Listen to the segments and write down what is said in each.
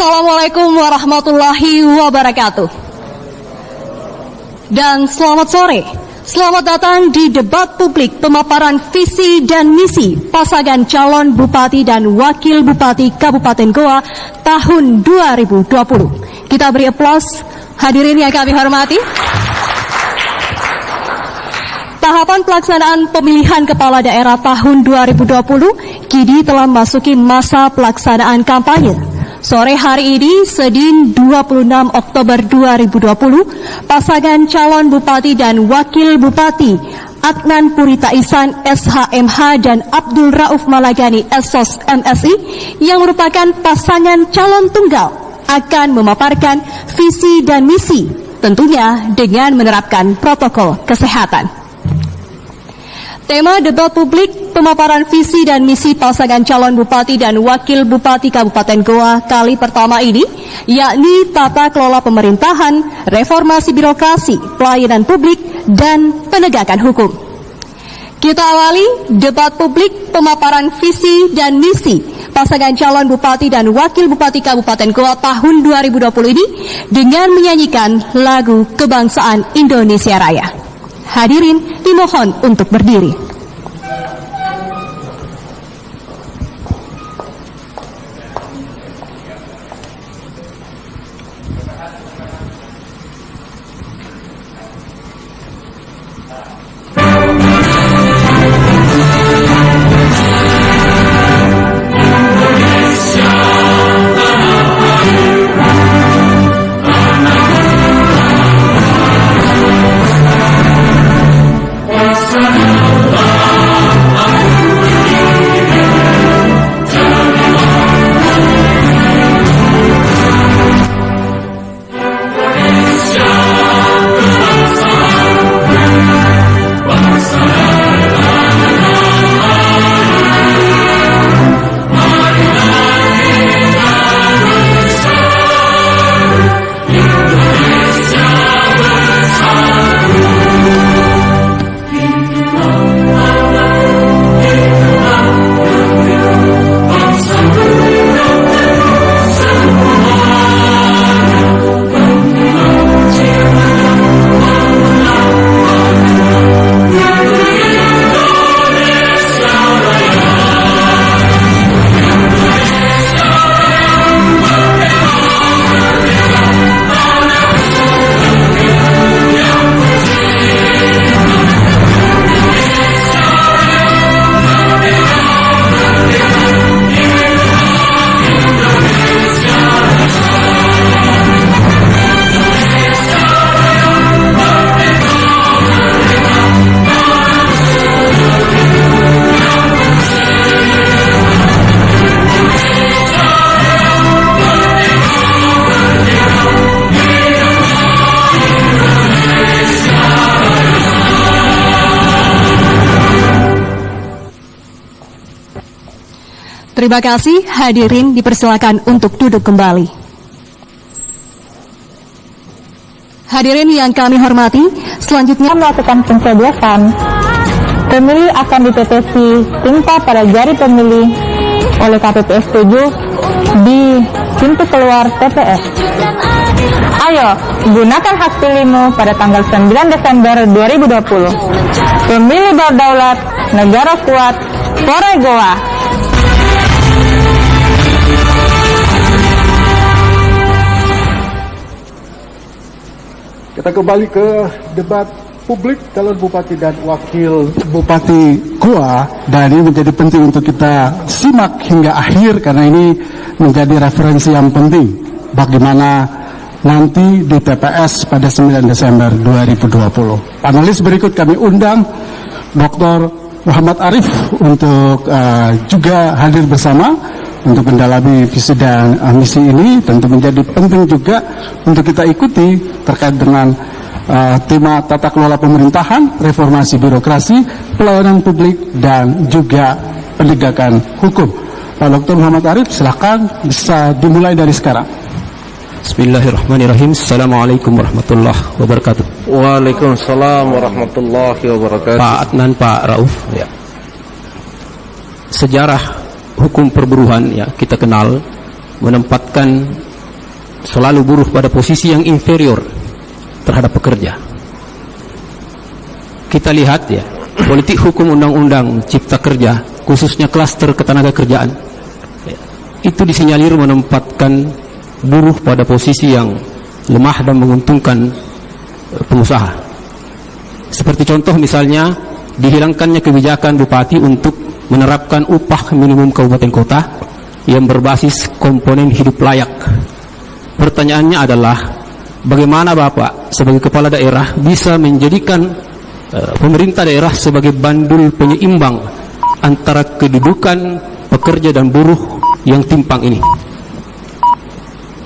Assalamualaikum warahmatullahi wabarakatuh. Dan selamat sore. Selamat datang di debat publik pemaparan visi dan misi pasangan calon Bupati dan Wakil Bupati Kabupaten Goa tahun 2020. Kita beri aplaus hadirin yang kami hormati. Tahapan pelaksanaan pemilihan kepala daerah tahun 2020 kini telah memasuki masa pelaksanaan kampanye. Sore hari ini, Senin 26 Oktober 2020, pasangan calon Bupati dan Wakil Bupati Adnan Purita Ihsan SHMH dan Abdul Rauf Malagani SOS MSI yang merupakan pasangan calon tunggal akan memaparkan visi dan misi, tentunya dengan menerapkan protokol kesehatan. Tema debat publik pemaparan visi dan misi pasangan calon Bupati dan Wakil Bupati Kabupaten Goa kali pertama ini, yakni tata kelola pemerintahan, reformasi birokrasi, pelayanan publik, dan penegakan hukum. Kita awali debat publik pemaparan visi dan misi pasangan calon Bupati dan Wakil Bupati Kabupaten Goa tahun 2020 ini dengan menyanyikan lagu Kebangsaan Indonesia Raya. Hadirin dimohon untuk berdiri. Terima kasih, hadirin dipersilakan untuk duduk kembali. Hadirin yang kami hormati, selanjutnya melakukan pencoblosan. Pemilih akan ditetesi tinta pada jari pemilih oleh KPPS 7 di pintu keluar TPS. Ayo, gunakan hak pilihmu pada tanggal 9 Desember 2020. Pemilih berdaulat, negara kuat, Sore Goa. Kita kembali ke debat publik calon Bupati dan Wakil Bupati Goa, dan ini menjadi penting untuk kita simak hingga akhir karena ini menjadi referensi yang penting bagaimana nanti di TPS pada 9 Desember 2020. Panelis berikut kami undang Dr. Muhammad Arif untuk juga hadir bersama untuk mendalami visi dan misi ini. Tentu menjadi penting juga untuk kita ikuti terkait dengan tema tata kelola pemerintahan, reformasi birokrasi, pelayanan publik, dan juga penegakan hukum. Pak Dr. Muhammad Arif, silakan bisa dimulai dari sekarang. Bismillahirrahmanirrahim. Assalamualaikum warahmatullahi wabarakatuh. Waalaikumsalam warahmatullahi wabarakatuh. Pak Adnan, Pak Rauf, ya. Sejarah hukum perburuhan, ya, kita kenal menempatkan selalu buruh pada posisi yang inferior terhadap pekerja. Kita lihat ya, politik hukum undang-undang cipta kerja, khususnya klaster ketenaga kerjaan, itu disinyalir menempatkan buruh pada posisi yang lemah dan menguntungkan pengusaha. Seperti contoh misalnya, dihilangkannya kebijakan bupati untuk menerapkan upah minimum kabupaten kota yang berbasis komponen hidup layak. Pertanyaannya adalah, bagaimana Bapak sebagai kepala daerah bisa menjadikan pemerintah daerah sebagai bandul penyeimbang antara kedudukan pekerja dan buruh yang timpang ini?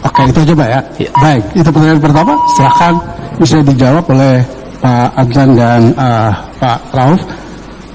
Oke, itu aja Pak ya. Ya. Baik, itu pertanyaan pertama. Silakan bisa dijawab oleh Pak Adnan dan Pak Rauf.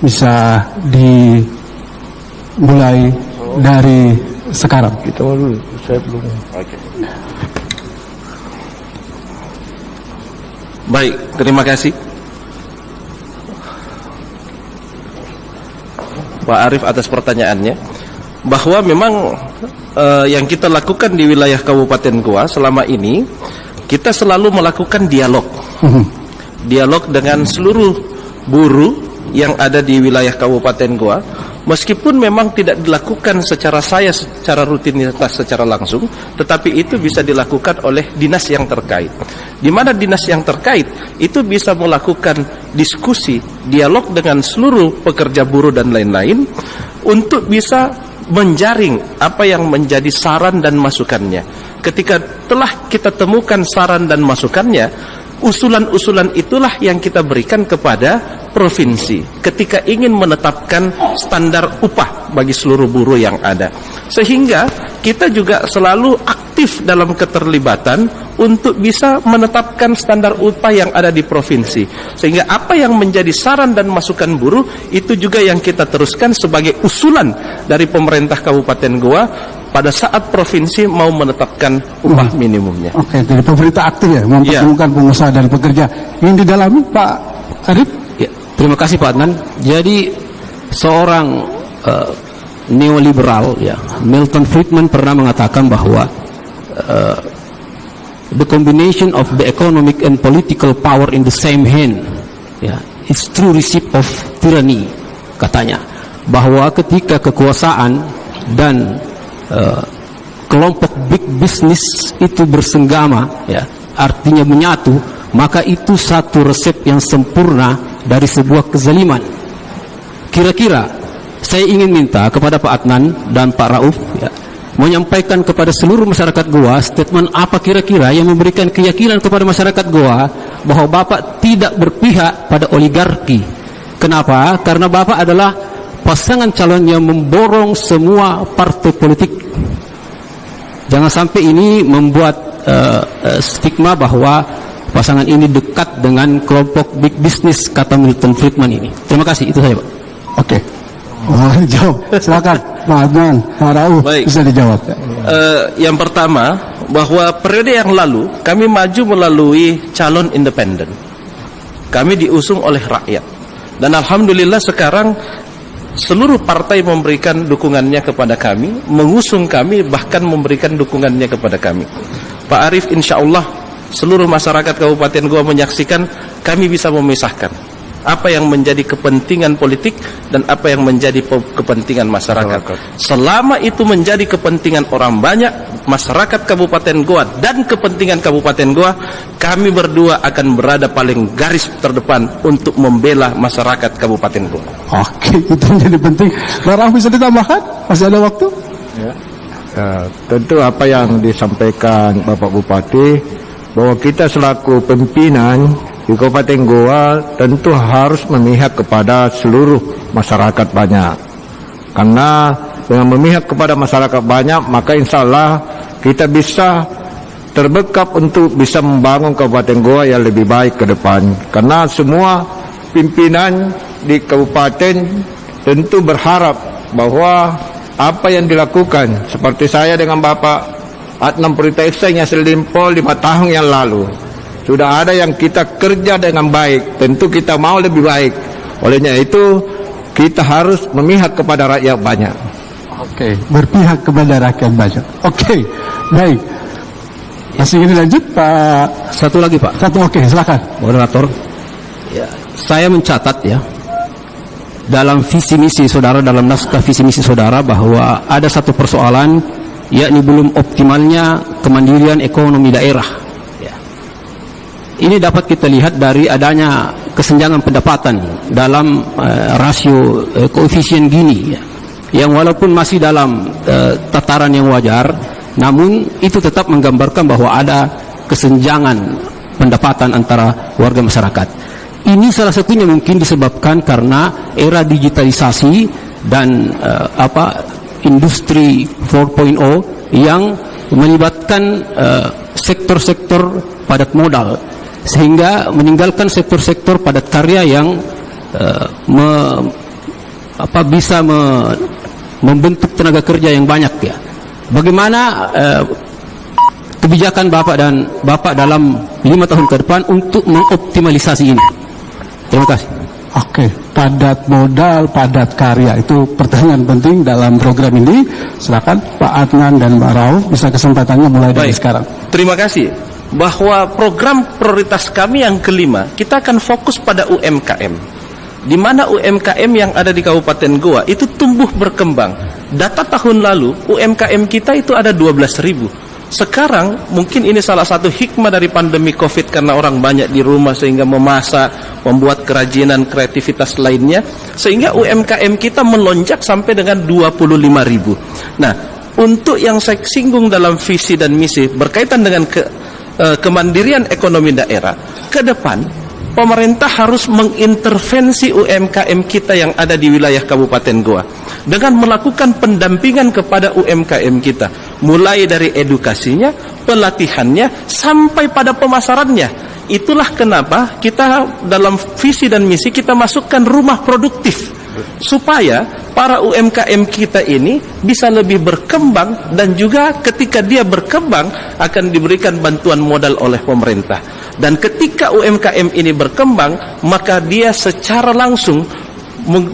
Bisa dimulai dari sekarang. Kita dulu, saya belum. Oke. Baik, terima kasih Pak Arif atas pertanyaannya, bahwa memang yang kita lakukan di wilayah Kabupaten Goa selama ini, kita selalu melakukan dialog dengan seluruh buruh yang ada di wilayah Kabupaten Goa, meskipun memang tidak dilakukan secara rutinitas secara langsung, tetapi itu bisa dilakukan oleh dinas yang terkait. Di mana dinas yang terkait itu bisa melakukan diskusi, dialog dengan seluruh pekerja buruh dan lain-lain untuk bisa menjaring apa yang menjadi saran dan masukannya. Ketika telah kita temukan saran dan masukannya, usulan-usulan itulah yang kita berikan kepada provinsi ketika ingin menetapkan standar upah bagi seluruh buruh yang ada. Sehingga kita juga selalu aktif dalam keterlibatan untuk bisa menetapkan standar upah yang ada di provinsi. Sehingga apa yang menjadi saran dan masukan buruh itu juga yang kita teruskan sebagai usulan dari pemerintah Kabupaten Goa pada saat provinsi mau menetapkan upah minimumnya. Oke, jadi pemerintah aktif ya mempertemukan pengusaha dan pekerja. Ingin didalami Pak Arif? Ya, terima kasih Pak Adnan. Jadi seorang neoliberal ya, Milton Friedman pernah mengatakan bahwa the combination of the economic and political power in the same hand ya, is true recipe of tyranny, katanya. Bahwa ketika kekuasaan dan kelompok big business itu bersenggama ya, artinya menyatu, maka itu satu resep yang sempurna dari sebuah kezaliman. Kira-kira saya ingin minta kepada Pak Adnan dan Pak Rauf ya, menyampaikan kepada seluruh masyarakat Goa statement apa kira-kira yang memberikan keyakinan kepada masyarakat Goa bahwa Bapak tidak berpihak pada oligarki. Kenapa? Karena Bapak adalah pasangan calon yang memborong semua partai politik. Jangan sampai ini membuat stigma bahwa pasangan ini dekat dengan kelompok big business, kata Milton Friedman ini. Terima kasih, itu saja Pak. Oke. Jawab. Silakan Pak Adnan, Pak Rauf, bisa dijawab. Yang pertama, bahwa periode yang lalu kami maju melalui calon independen. Kami diusung oleh rakyat. Dan alhamdulillah sekarang seluruh partai memberikan dukungannya kepada kami, mengusung kami, bahkan memberikan dukungannya kepada kami. Pak Arif, insya Allah seluruh masyarakat Kabupaten Goa menyaksikan kami bisa memisahkan apa yang menjadi kepentingan politik dan apa yang menjadi kepentingan masyarakat. Selama itu menjadi kepentingan orang banyak, masyarakat Kabupaten Goa dan kepentingan Kabupaten Goa, kami berdua akan berada paling garis terdepan untuk membela masyarakat Kabupaten Goa. Oke, itu menjadi penting. Barang bisa ditambahkan? Masih ada waktu? Ya. Tentu apa yang disampaikan Bapak Bupati, bahwa kita selaku pimpinan di Kabupaten Goa tentu harus memihak kepada seluruh masyarakat banyak. Karena dengan memihak kepada masyarakat banyak, maka insya Allah kita bisa terbekap untuk bisa membangun Kabupaten Goa yang lebih baik ke depan. Karena semua pimpinan di kabupaten tentu berharap bahwa apa yang dilakukan, seperti saya dengan Bapak Adnan Pritekseng yang selimpo 5 tahun yang lalu, sudah ada yang kita kerja dengan baik, tentu kita mau lebih baik. Olehnya itu kita harus memihak kepada rakyat banyak. Oke, berpihak kepada rakyat banyak. Oke, baik. Masih ingin lanjut Pak? Satu lagi Pak. Oke, silakan. Moderator. Ya, saya mencatat ya dalam visi misi saudara, dalam naskah visi misi saudara, bahwa ada satu persoalan, yakni belum optimalnya kemandirian ekonomi daerah. Ya. Ini dapat kita lihat dari adanya kesenjangan pendapatan dalam rasio koefisien Gini, ya, yang walaupun masih dalam tataran yang wajar, namun itu tetap menggambarkan bahwa ada kesenjangan pendapatan antara warga masyarakat. Ini salah satunya mungkin disebabkan karena era digitalisasi dan industri 4.0 yang melibatkan sektor-sektor padat modal, sehingga meninggalkan sektor-sektor padat karya yang bisa membentuk tenaga kerja yang banyak ya. Bagaimana kebijakan Bapak dalam 5 tahun ke depan untuk mengoptimalisasi ini? Terima kasih. Oke, padat modal, padat karya, itu pertanyaan penting dalam program ini. Silakan Pak Adnan dan Mbak Rauf, bisa kesempatannya mulai dari sekarang. Terima kasih. Bahwa program prioritas kami yang kelima, kita akan fokus pada UMKM. Di mana UMKM yang ada di Kabupaten Goa itu tumbuh berkembang. Data tahun lalu UMKM kita itu ada 12.000. Sekarang mungkin ini salah satu hikmah dari pandemi COVID, karena orang banyak di rumah sehingga memasak, membuat kerajinan, kreativitas lainnya, sehingga UMKM kita melonjak sampai dengan 25.000. Nah, untuk yang saya singgung dalam visi dan misi berkaitan dengan kemandirian ekonomi daerah, ke depan pemerintah harus mengintervensi UMKM kita yang ada di wilayah Kabupaten Goa dengan melakukan pendampingan kepada UMKM kita, mulai dari edukasinya, pelatihannya, sampai pada pemasarannya. Itulah kenapa kita dalam visi dan misi kita masukkan rumah produktif, supaya para UMKM kita ini bisa lebih berkembang, dan juga ketika dia berkembang akan diberikan bantuan modal oleh pemerintah. Dan ketika UMKM ini berkembang, maka dia secara langsung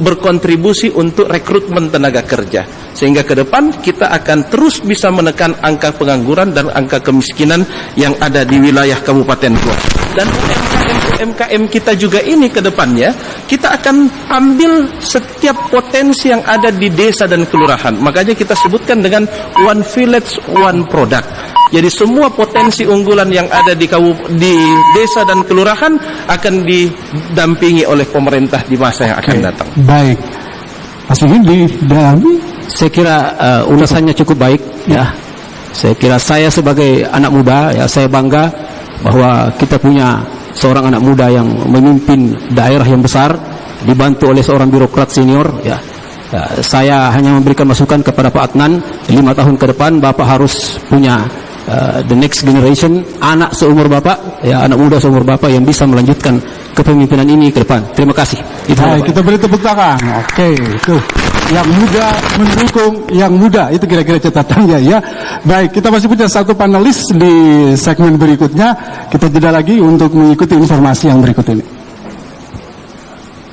berkontribusi untuk rekrutmen tenaga kerja, sehingga ke depan kita akan terus bisa menekan angka pengangguran dan angka kemiskinan yang ada di wilayah Kabupaten Goa. Dan UMKM kita juga ini ke depannya kita akan ambil setiap potensi yang ada di desa dan kelurahan. Makanya kita sebutkan dengan One Village One Product. Jadi semua potensi unggulan yang ada di desa dan kelurahan akan didampingi oleh pemerintah di masa yang akan datang. Baik, Mas Ingin saya kira ulasannya cukup baik ya. Saya kira saya sebagai anak muda ya, saya bangga bahwa kita punya seorang anak muda yang memimpin daerah yang besar, dibantu oleh seorang birokrat senior ya. Saya hanya memberikan masukan kepada Pak Adnan, 5 tahun ke depan Bapak harus punya the next generation, anak seumur Bapak ya, anak muda seumur Bapak yang bisa melanjutkan kepemimpinan ini ke depan. Terima kasih. Baik, kita beri tepuk tangan. Oke, itu yang muda mendukung yang muda, itu kira-kira catatannya ya. Baik, kita masih punya satu panelis di segmen berikutnya. Kita jeda lagi untuk mengikuti informasi yang berikut ini.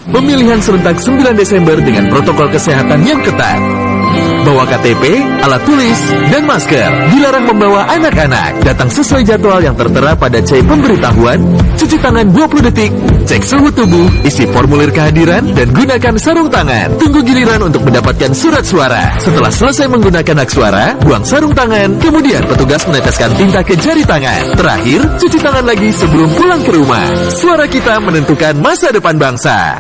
Pemilihan serentak 9 Desember dengan protokol kesehatan yang ketat. Bawa KTP, alat tulis, dan masker. Dilarang membawa anak-anak. Datang sesuai jadwal yang tertera pada C pemberitahuan. Cuci tangan 20 detik. Cek suhu tubuh, isi formulir kehadiran, dan gunakan sarung tangan. Tunggu giliran untuk mendapatkan surat suara. Setelah selesai menggunakan hak suara, buang sarung tangan. Kemudian petugas meneteskan tinta ke jari tangan. Terakhir, cuci tangan lagi sebelum pulang ke rumah. Suara kita menentukan masa depan bangsa.